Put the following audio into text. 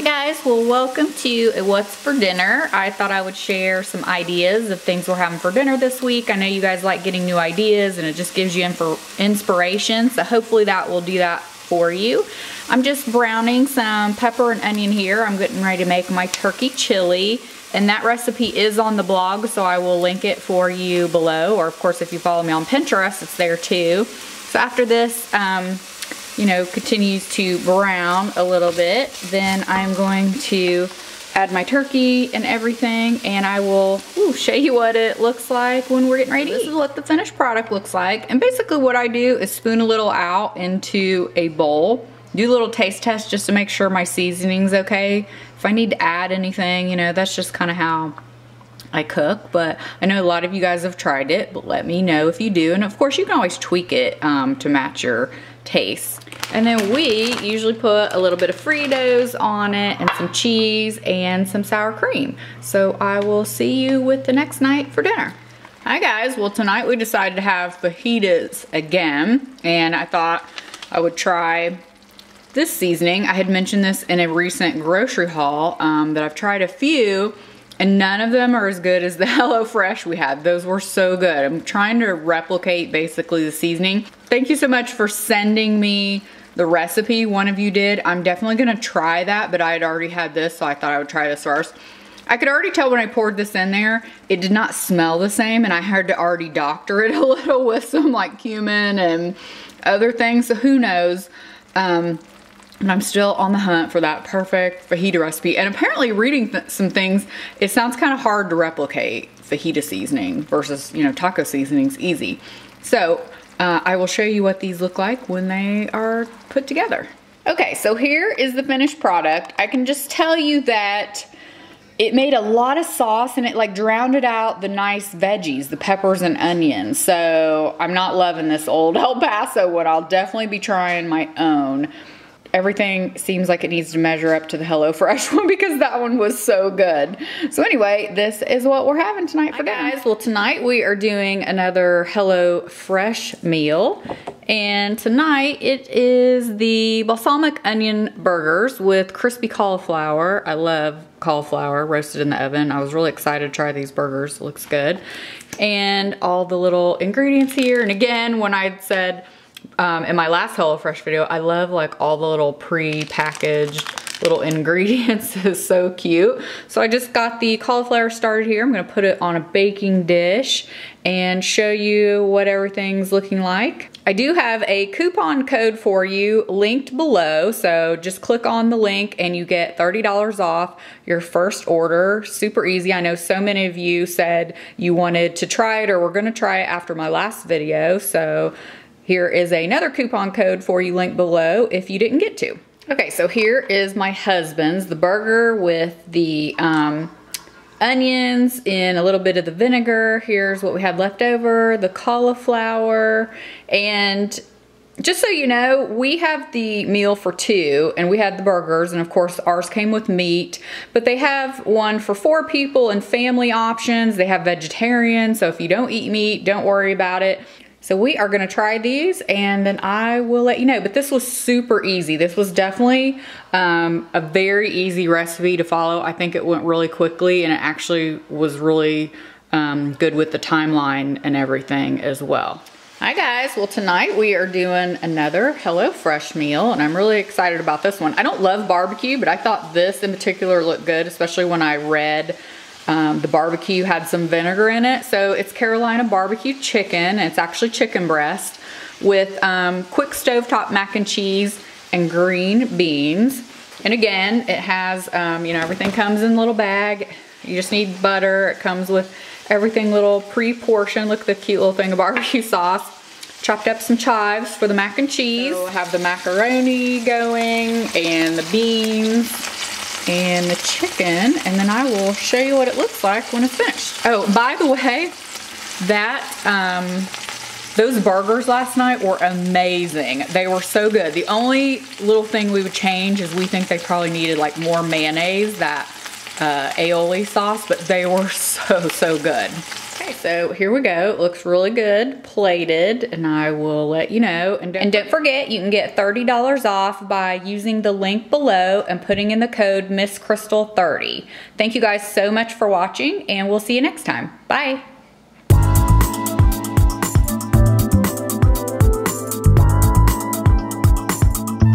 Guys, well, welcome to a What's for Dinner. I thought I would share some ideas of things we're having for dinner this week. I know you guys like getting new ideas and it just gives you inspiration, so hopefully that will do that for you. I'm just browning some pepper and onion here. I'm getting ready to make my turkey chili, and that recipe is on the blog, so I will link it for you below, or of course if you follow me on Pinterest, it's there too. So after this, you know, continues to brown a little bit, then I'm going to add my turkey and everything, and I will show you what it looks like when we're getting ready to eat. This is what the finished product looks like, and basically what I do is spoon a little out into a bowl, do a little taste test just to make sure my seasoning's okay. If I need to add anything, you know, that's just kind of how I cook, but I know a lot of you guys have tried it, but let me know if you do, and of course you can always tweak it to match your taste. And then we usually put a little bit of Fritos on it and some cheese and some sour cream. So I will see you with the next night for dinner. Hi guys, well tonight we decided to have fajitas again, and I thought I would try this seasoning. I had mentioned this in a recent grocery haul that I've tried a few, and none of them are as good as the HelloFresh we had. Those were so good. I'm trying to replicate basically the seasoning. Thank you so much for sending me the recipe. One of you did. I'm definitely gonna try that, but I had already had this, so I thought I would try this first. I could already tell when I poured this in there, it did not smell the same, and I had to already doctor it a little with some like cumin and other things, so who knows. And I'm still on the hunt for that perfect fajita recipe. And apparently reading some things, it sounds kind of hard to replicate fajita seasoning versus, you know, taco seasoning's easy. So I will show you what these look like when they are put together. Okay, so here is the finished product. I can just tell you that it made a lot of sauce and it like drowned out the nice veggies, the peppers and onions. So I'm not loving this old El Paso one. I'll definitely be trying my own. Everything seems like it needs to measure up to the HelloFresh one because that one was so good. So anyway, this is what we're having tonight for dinner. Guys, well tonight we are doing another HelloFresh meal. And tonight it is the balsamic onion burgers with crispy cauliflower. I love cauliflower roasted in the oven. I was really excited to try these burgers. It looks good. And all the little ingredients here. And again, when I said, in my last HelloFresh video, I love like all the little pre-packaged little ingredients. It's so cute. So I just got the cauliflower started here. I'm gonna put it on a baking dish and show you what everything's looking like. I do have a coupon code for you linked below, so just click on the link and you get $30 off your first order. Super easy. I know so many of you said you wanted to try it or were gonna try it after my last video, so here is another coupon code for you linked below if you didn't get to. Okay, so here is my husband's, the burger with the onions in a little bit of the vinegar. Here's what we had left over, the cauliflower, and just so you know, we have the meal for two, and we had the burgers, and of course ours came with meat, but they have one for 4 people and family options. They have vegetarian, so if you don't eat meat, don't worry about it. So we are gonna try these and then I will let you know. But this was super easy. This was definitely a very easy recipe to follow. I think it went really quickly and it actually was really good with the timeline and everything as well. Hi guys, well tonight we are doing another HelloFresh meal and I'm really excited about this one. I don't love barbecue, but I thought this in particular looked good, especially when I read the barbecue had some vinegar in it. So it's Carolina barbecue chicken. It's actually chicken breast with quick stovetop mac and cheese and green beans. And again, it has, you know, everything comes in a little bag. You just need butter. It comes with everything little pre-portioned. Look at the cute little thing of barbecue sauce. Chopped up some chives for the mac and cheese. So I have the macaroni going and the beans and the chicken, and then I will show you what it looks like when it's finished. Oh, by the way, that those burgers last night were amazing. They were so good. The only little thing we would change is we think they probably needed like more mayonnaise, that aioli sauce, but they were so good. Okay, so here we go. It looks really good, plated, and I will let you know. And don't forget, you can get $30 off by using the link below and putting in the code MissCrystal30. Thank you guys so much for watching, and we'll see you next time. Bye.